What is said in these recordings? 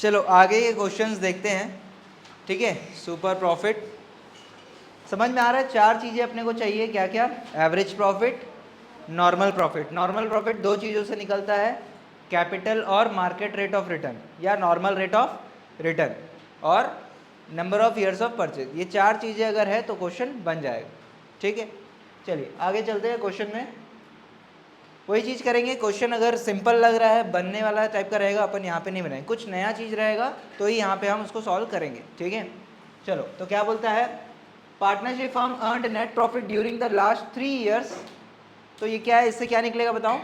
चलो आगे के क्वेश्चंस देखते हैं। ठीक है, सुपर प्रॉफिट समझ में आ रहा है। चार चीज़ें अपने को चाहिए, क्या क्या? Average profit, normal profit. Normal profit दो चीज़ों से निकलता है, कैपिटल और मार्केट रेट ऑफ रिटर्न या नॉर्मल रेट ऑफ रिटर्न, और number of years of purchase. ये चार चीज़ें अगर है तो क्वेश्चन बन जाएगा। ठीक है, चलिए आगे चलते हैं। क्वेश्चन में वही चीज़ करेंगे। क्वेश्चन अगर सिंपल लग रहा है, बनने वाला टाइप का रहेगा, अपन यहाँ पे नहीं बनाएंगे। कुछ नया चीज़ रहेगा तो ही यहाँ पे हम उसको सॉल्व करेंगे। ठीक है, चलो तो क्या बोलता है, partnership firm earned net profit during the last 3 years. तो ये क्या है, इससे क्या निकलेगा बताओ?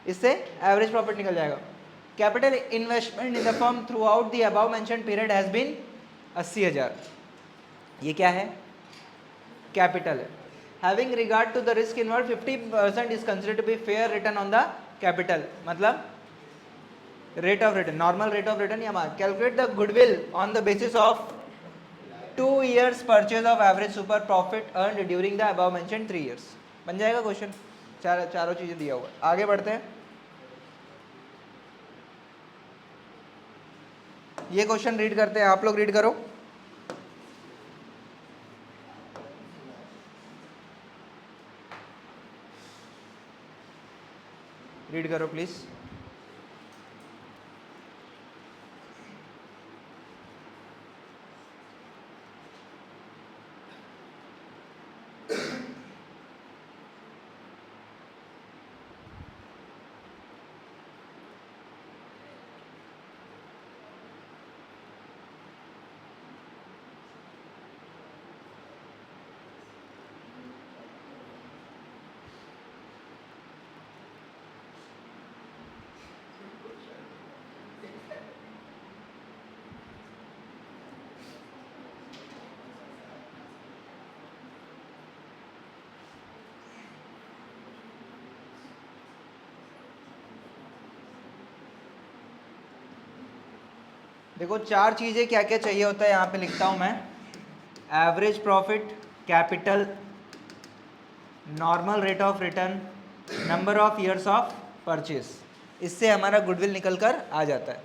इससे एवरेज प्रॉफिट निकल जाएगा। Capital investment in the firm throughout the above mentioned period has been 80,000। ये क्या है? कैपिटल है। Having regard to the risk involve 50% is considered to be fair return on the capital, मतलब rate of return, normal rate of return या mark. Calculate the goodwill on the basis of 2 years purchase of average super profit earned during the above mentioned 3 years। बन जाएगा question, चारों चीजें दिया हुआ है। आगे बढ़ते हैं। ये क्वेश्चन रीड करते हैं, आप लोग रीड करो। रीड करो प्लीज। देखो चार चीज़ें क्या क्या चाहिए होता है, यहाँ पे लिखता हूँ मैं। Average profit, capital, normal rate of return, number of years of purchase. इससे हमारा गुडविल निकल कर आ जाता है।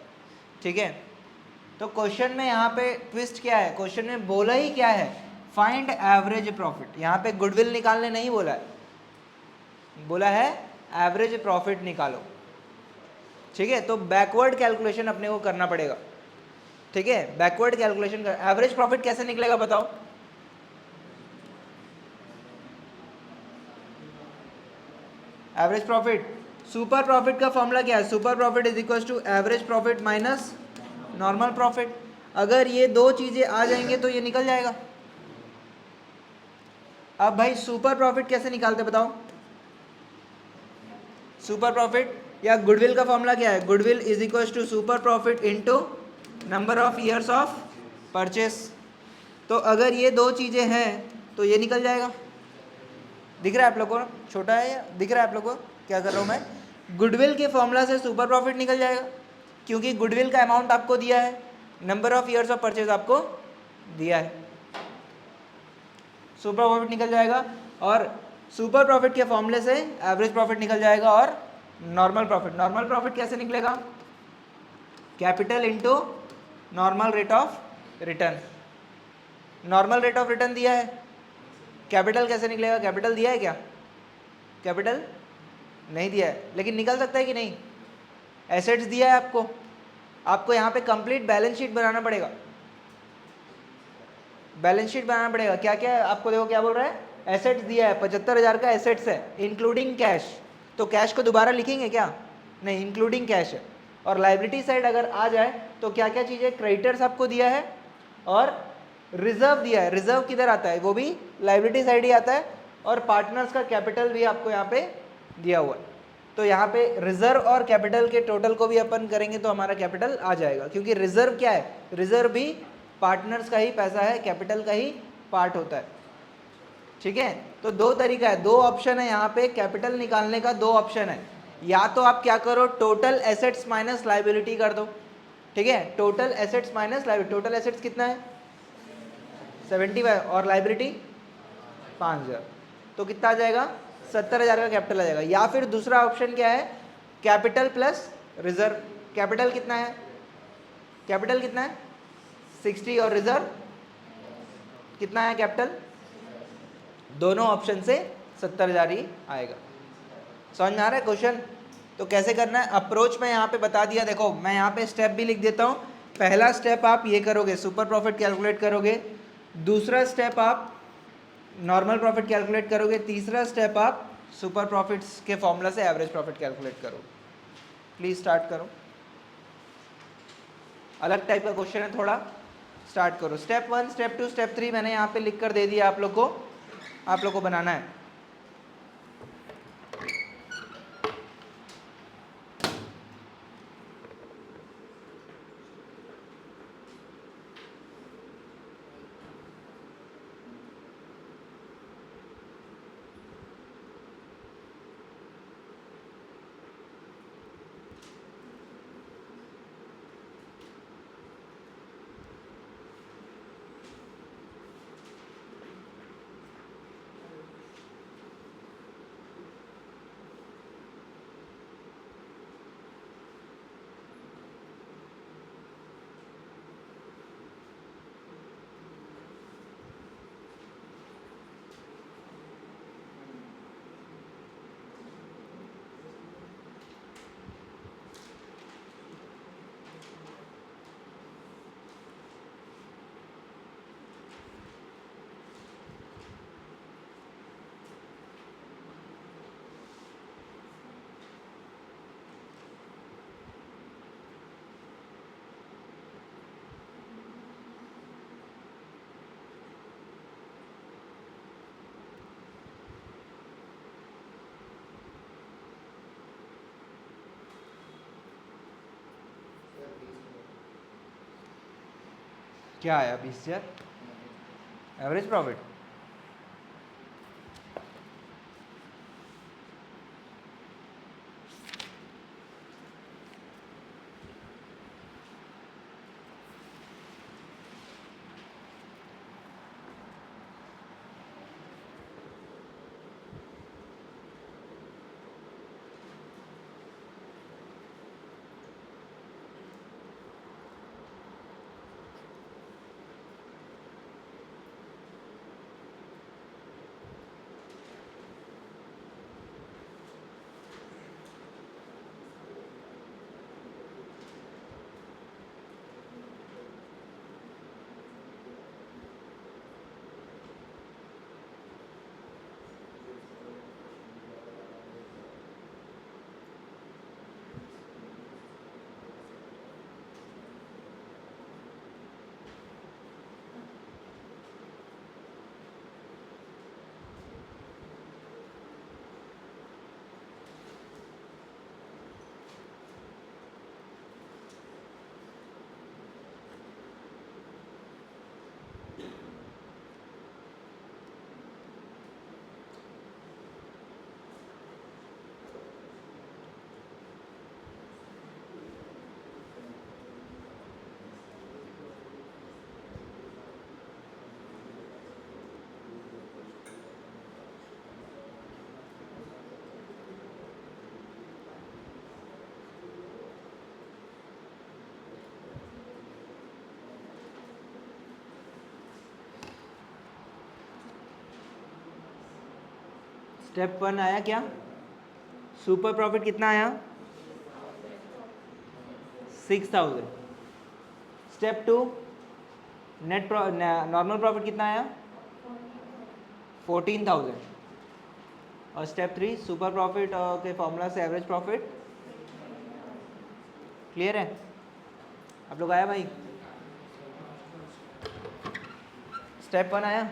ठीक है, तो क्वेश्चन में यहाँ पे ट्विस्ट क्या है, क्वेश्चन में बोला ही क्या है, फाइंड एवरेज प्रॉफिट। यहाँ पे गुडविल निकालने नहीं बोला है, बोला है एवरेज प्रॉफिट निकालो। ठीक है, तो बैकवर्ड कैलकुलेशन अपने को करना पड़ेगा। ठीक है, बैकवर्ड कैलकुलेशन कर। एवरेज प्रॉफिट कैसे निकलेगा बताओ? एवरेज प्रॉफिट, सुपर प्रॉफिट का फॉर्मूला क्या है? Super profit is equal to average profit minus normal profit. अगर ये दो चीजें आ जाएंगे तो ये निकल जाएगा। अब भाई सुपर प्रॉफिट कैसे निकालते बताओ? सुपर प्रॉफिट या गुडविल का फॉर्मूला क्या है? Goodwill is equal to super profit into number of years of purchase. तो अगर ये दो चीजें हैं तो ये निकल जाएगा। दिख रहा है आप लोगों को? छोटा है या दिख रहा है आप लोगों को क्या कर रहा हूं मैं? गुडविल के फॉर्मूला से सुपर प्रॉफिट निकल जाएगा, क्योंकि गुडविल का अमाउंट आपको दिया है, number of years of purchase आपको दिया है, सुपर प्रॉफिट निकल जाएगा। और सुपर प्रॉफिट के फॉर्मूले से एवरेज प्रॉफिट निकल जाएगा। और नॉर्मल प्रॉफिट, नॉर्मल प्रॉफिट कैसे निकलेगा? Capital into normal rate of return. Normal rate of return दिया है, कैपिटल कैसे निकलेगा? कैपिटल दिया है क्या? कैपिटल नहीं दिया है, लेकिन निकल सकता है कि नहीं? एसेट्स दिया है आपको, आपको यहाँ पे कंप्लीट बैलेंस शीट बनाना पड़ेगा। बैलेंस शीट बनाना पड़ेगा। क्या क्या आपको देखो क्या बोल रहा है, एसेट्स दिया है, 75,000 का एसेट्स है इंक्लूडिंग कैश। तो कैश को दोबारा लिखेंगे क्या? नहीं, इंक्लूडिंग कैश है। और लाइबिलिटी साइड अगर आ जाए तो क्या क्या चीज़ें, क्रेडिटर्स आपको दिया है और रिजर्व दिया है। रिजर्व किधर आता है? वो भी लाइबिलिटी साइड ही आता है। और पार्टनर्स का कैपिटल भी आपको यहाँ पे दिया हुआ है। तो यहाँ पे रिजर्व और कैपिटल के टोटल को भी अपन करेंगे तो हमारा कैपिटल आ जाएगा, क्योंकि रिजर्व क्या है? रिजर्व भी पार्टनर्स का ही पैसा है, कैपिटल का ही पार्ट होता है। ठीक है, तो दो तरीका है, दो ऑप्शन है यहाँ पे कैपिटल निकालने का। दो ऑप्शन है, या तो आप क्या करो, टोटल एसेट्स माइनस लाइबिलिटी कर दो। ठीक है, total assets minus liability. Total assets कितना है? 75 और लाइबिलिटी 5,000, तो कितना आ जाएगा? 70,000 का कैपिटल आ जाएगा। या फिर दूसरा ऑप्शन क्या है, कैपिटल प्लस रिजर्व। कैपिटल कितना है? कैपिटल कितना है 60 और रिजर्व कितना है कैपिटल, दोनों ऑप्शन से 70,000 ही आएगा। समझ में आ रहा है क्वेश्चन। तो कैसे करना है, अप्रोच मैं यहाँ पे बता दिया। देखो मैं यहाँ पे स्टेप भी लिख देता हूँ। पहला स्टेप आप ये करोगे, सुपर प्रॉफिट कैलकुलेट करोगे। दूसरा स्टेप आप नॉर्मल प्रॉफिट कैलकुलेट करोगे। तीसरा स्टेप आप सुपर प्रॉफिट्स के फॉर्मूला से एवरेज प्रॉफिट कैलकुलेट करो। प्लीज स्टार्ट करो। अलग टाइप का क्वेश्चन है थोड़ा, स्टार्ट करो। स्टेप 1, स्टेप 2, स्टेप 3 मैंने यहाँ पे लिख कर दे दिया आप लोग को बनाना है। क्या आया 20,000 एवरेज प्रॉफिट। स्टेप 1 आया क्या, सुपर प्रॉफिट कितना आया 6,000। स्टेप 2 नेट नॉर्मल प्रॉफिट कितना आया 14,000। और स्टेप 3 सुपर प्रॉफिट के फॉर्मूला से एवरेज प्रॉफिट। क्लियर है आप लोग, आया भाई। स्टेप 1 आया।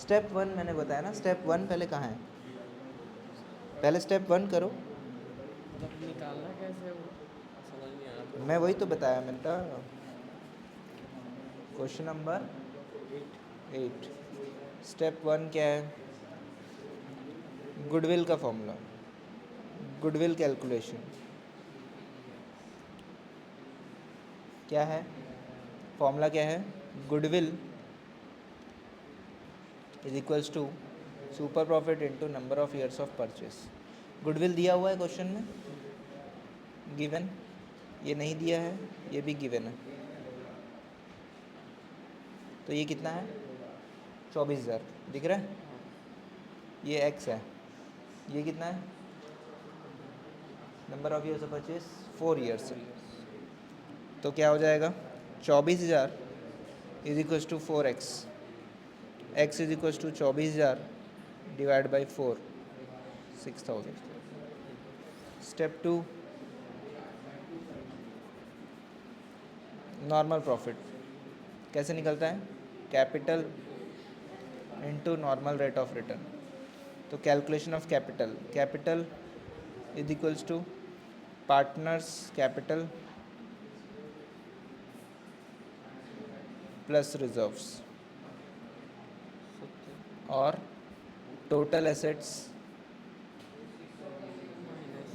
स्टेप 1 मैंने बताया ना, स्टेप 1 पहले कहाँ है, पहले स्टेप 1 करो। निकालना कैसे वो समझ नहीं आया। मैं वही तो बताया बेटा, क्वेश्चन नंबर 8। स्टेप 1 क्या है, गुडविल का फॉर्मूला, गुडविल कैलकुलेशन क्या है, फॉर्मूला क्या है, goodwill is equals to super profit into number of years of purchase. Goodwill दिया हुआ है क्वेश्चन में, गिवन, ये नहीं दिया है, ये भी गिवन है, तो ये कितना है 24,000 दिख रहा है, ये x है, ये कितना है number of years of purchase 4 years है, तो क्या हो जाएगा 24,000 is equals to 4x, x is equals to 24,000 divide by 4, 6,000। Step 2 normal profit कैसे निकलता है, capital into normal rate of return, तो calculation of capital, capital is equals to partners capital plus reserves और टोटल एसेट्स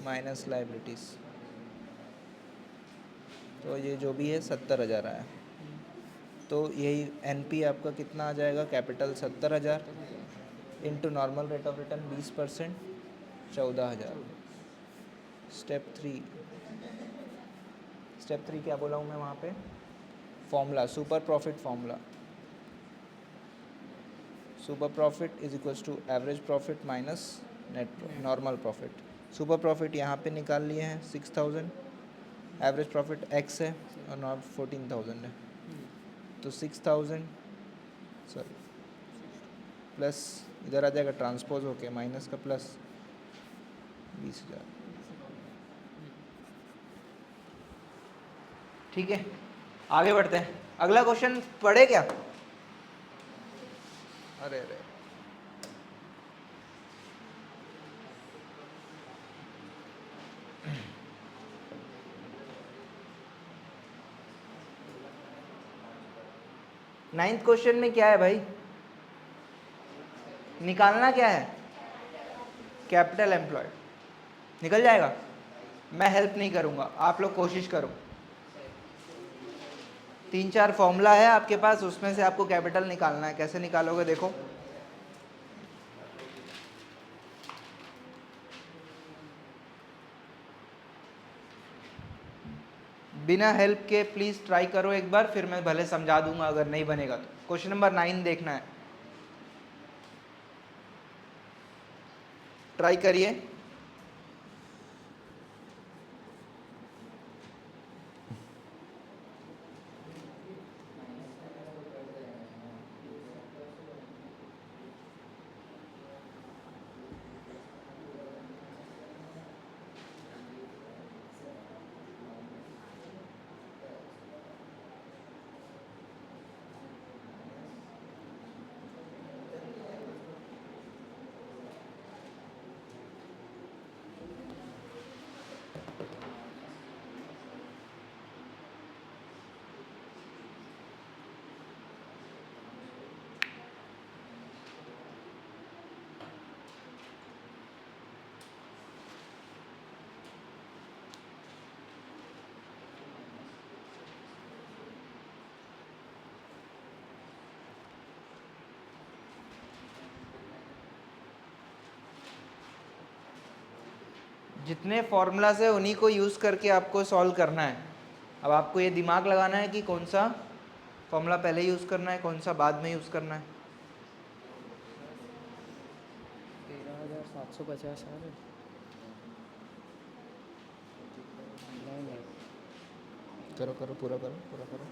माइनस लाइबिलिटीज़, तो ये जो भी है 70,000 आया, तो यही एनपी आपका कितना आ जाएगा, capital 70,000 into normal rate of return 20%, 14,000। Step 3 क्या बोला हूँ मैं वहाँ पे, formula super profit formula, super profit is equals to average profit minus net normal profit. Super profit यहाँ पे निकाल लिए हैं 6,000, एवरेज प्रॉफिट x है और नॉट 14,000 है, तो 6,000 सॉरी प्लस इधर आ जाएगा ट्रांसपोज होके माइनस का प्लस 20,000। ठीक है, आगे बढ़ते हैं, अगला क्वेश्चन पढ़े क्या, अरे अरे 9th क्वेश्चन में क्या है भाई, निकालना क्या है, कैपिटल एम्प्लॉयड, निकल जाएगा, मैं हेल्प नहीं करूंगा, आप लोग कोशिश करो, 3-4 फॉर्मूला है आपके पास, उसमें से आपको कैपिटल निकालना है, कैसे निकालोगे देखो, बिना हेल्प के प्लीज ट्राई करो एक बार, फिर मैं भले समझा दूंगा अगर नहीं बनेगा तो। क्वेश्चन नंबर 9 देखना है, ट्राई करिए। जितने फॉर्मूलाज है उन्हीं को यूज़ करके आपको सॉल्व करना है। अब आपको ये दिमाग लगाना है कि कौन सा फॉर्मूला पहले यूज़ करना है, कौन सा बाद में यूज़ करना है। 13,750 है, नहीं करो करो पूरा करो पूरा करो।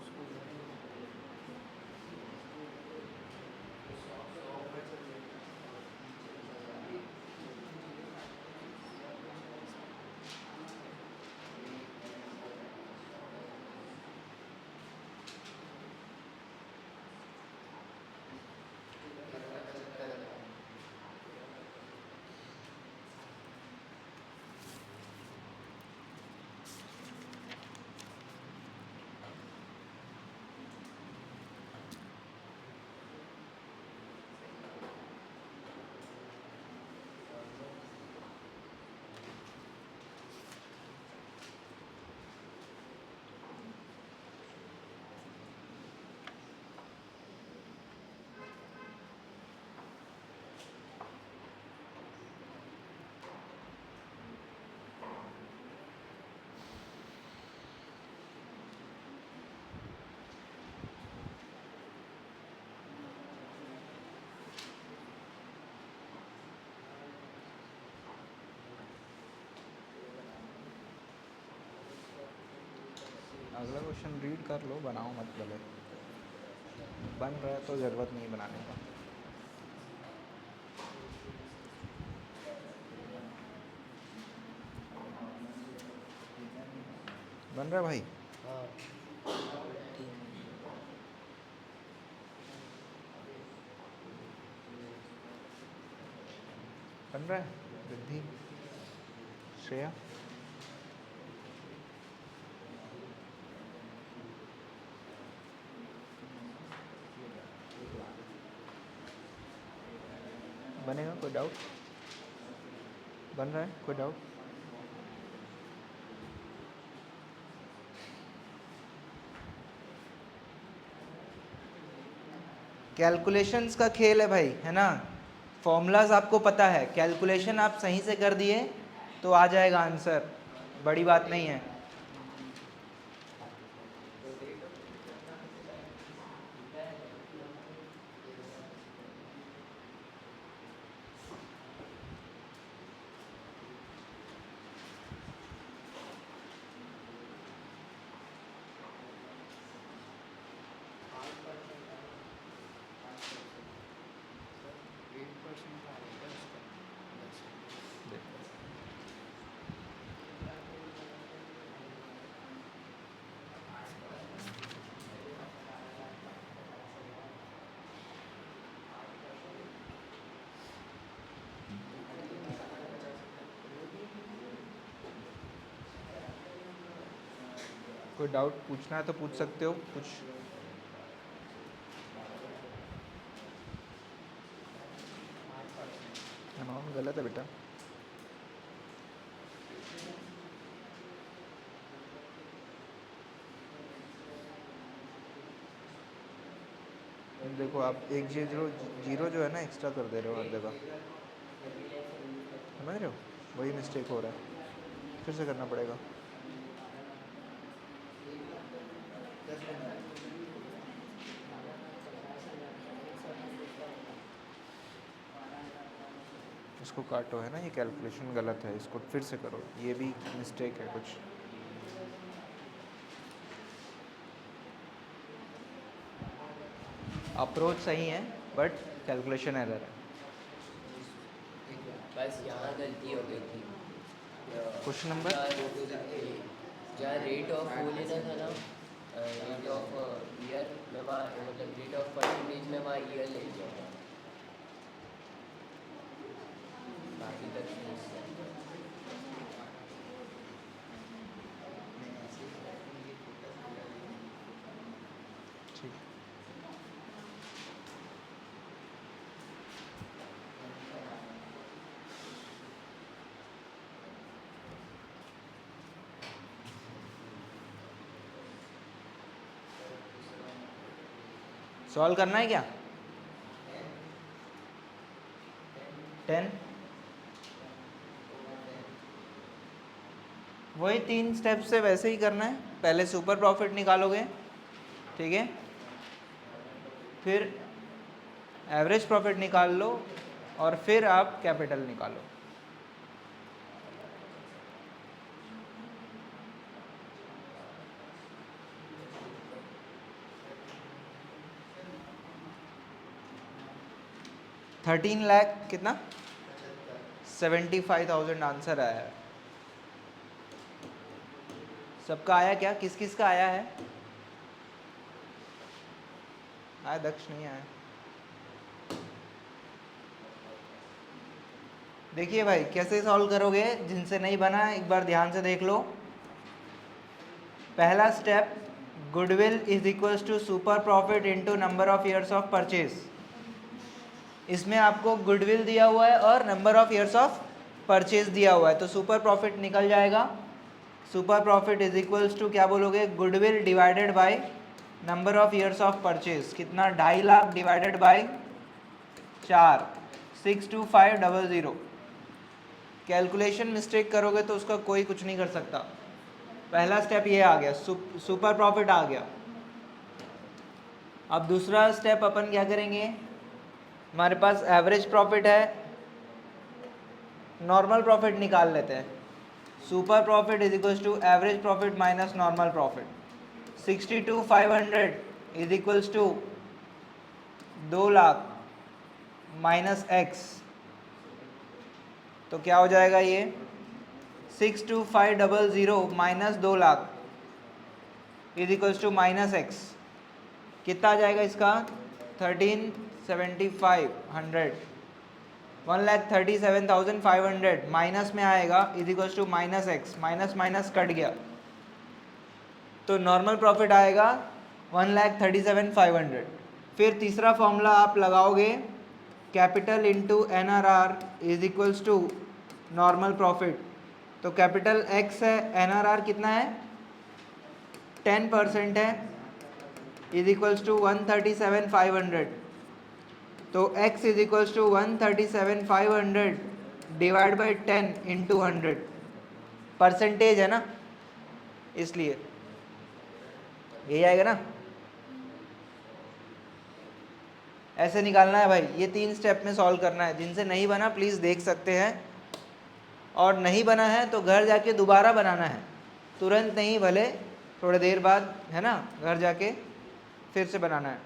अगला क्वेश्चन रीड कर लो, बनाओ मत भले। बन रहा है तो ज़रूरत नहीं बनाने का। बन रहा है भाई? हाँ बन रहा है? रिद्धि, श्रेया, बनेगा? कोई डाउट? बन रहा है? कोई डाउट? कैलकुलेशंस का खेल है भाई, है ना। फॉर्मूलाज आपको पता है, कैलकुलेशन आप सही से कर दिए तो आ जाएगा आंसर, बड़ी बात नहीं है। कोई डाउट पूछना है तो पूछ सकते हो कुछ। अमाउंट गलत है बेटा। देखो आप एक जीरो जीरो जो है ना एक्स्ट्रा कर दे रहे हो हर जगह, समझ रहे हो? वही मिस्टेक हो रहा है, फिर से करना पड़ेगा। इसको काटो, है ना, ये कैलकुलेशन गलत है, इसको फिर से करो, ये भी मिस्टेक है कुछ। अप्रोच सही है बट कैलकुलेशन एरर है। बस यहाँ गलती हो गई थी। क्वेश्चन नंबर जहाँ रेट ऑफ वो लेना था ना, रेट ऑफ ईयर में वहाँ, मतलब रेट ऑफ परसेंटेज में वहाँ ईयर ले लिया था, बाकी तक ठीक। सॉल्व करना है क्या? 10 वही 3 स्टेप से वैसे ही करना है। पहले सुपर प्रॉफिट निकालोगे, ठीक है, फिर एवरेज प्रॉफिट निकाल लो और फिर आप कैपिटल निकालो। $13 लाख कितना? 75,000 आंसर आया है। सबका आया क्या? किस किस का आया है? आया? दक्ष नहीं आया। देखिए भाई कैसे सॉल्व करोगे, जिनसे नहीं बना एक बार ध्यान से देख लो। पहला step, goodwill is equals to super profit into number of years of purchase. इसमें आपको गुडविल दिया हुआ है और number of years of purchase दिया हुआ है, तो सुपर प्रॉफिट निकल जाएगा। Super profit is equals to क्या बोलोगे? Goodwill divided by number of years of purchase. कितना? 2.5 lakh divided by 4, 62500। Calculation mistake करोगे तो उसका कोई कुछ नहीं कर सकता। पहला स्टेप ये आ गया, सुपर प्रॉफिट आ गया। अब दूसरा स्टेप अपन क्या करेंगे? हमारे पास एवरेज प्रॉफिट है, नॉर्मल प्रॉफिट निकाल लेते हैं। Super profit is equal to average profit minus normal profit. 62,500 is equals to 2 lakh minus x, तो क्या हो जाएगा ये 62500 minus 2 lakh is equals to minus x. कितना आ जाएगा इसका 137500 1,37,500 माइनस में आएगा is equals to minus x, minus minus cut गया तो नॉर्मल प्रॉफिट आएगा 1,37,500। फिर तीसरा फॉर्मूला आप लगाओगे capital into NRR is equals to normal profit. तो कैपिटल X है, NRR कितना है 10% है इज इक्वल्स टू 137,500। तो x is equals to 137,500 divide by 10 into 100, percentage है ना इसलिए यही आएगा ना। ऐसे निकालना है भाई, ये 3 स्टेप में सॉल्व करना है। जिनसे नहीं बना प्लीज़ देख सकते हैं, और नहीं बना है तो घर जाके दोबारा बनाना है, तुरंत नहीं, भले थोड़ी देर बाद, है ना, घर जाके फिर से बनाना है।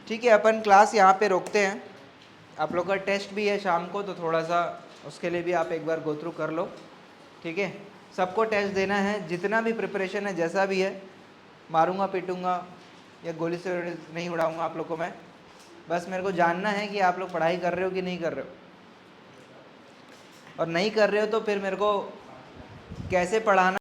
ठीक है, अपन क्लास यहाँ पे रोकते हैं। आप लोग का टेस्ट भी है शाम को, तो थोड़ा सा उसके लिए भी आप एक बार गो थ्रू कर लो। ठीक है, सबको टेस्ट देना है, जितना भी प्रिपरेशन है जैसा भी है, मारूंगा पीटूंगा या गोली से नहीं उड़ाऊंगा आप लोग को मैं। बस मेरे को जानना है कि आप लोग पढ़ाई कर रहे हो कि नहीं कर रहे हो, और नहीं कर रहे हो तो फिर मेरे को कैसे पढ़ाना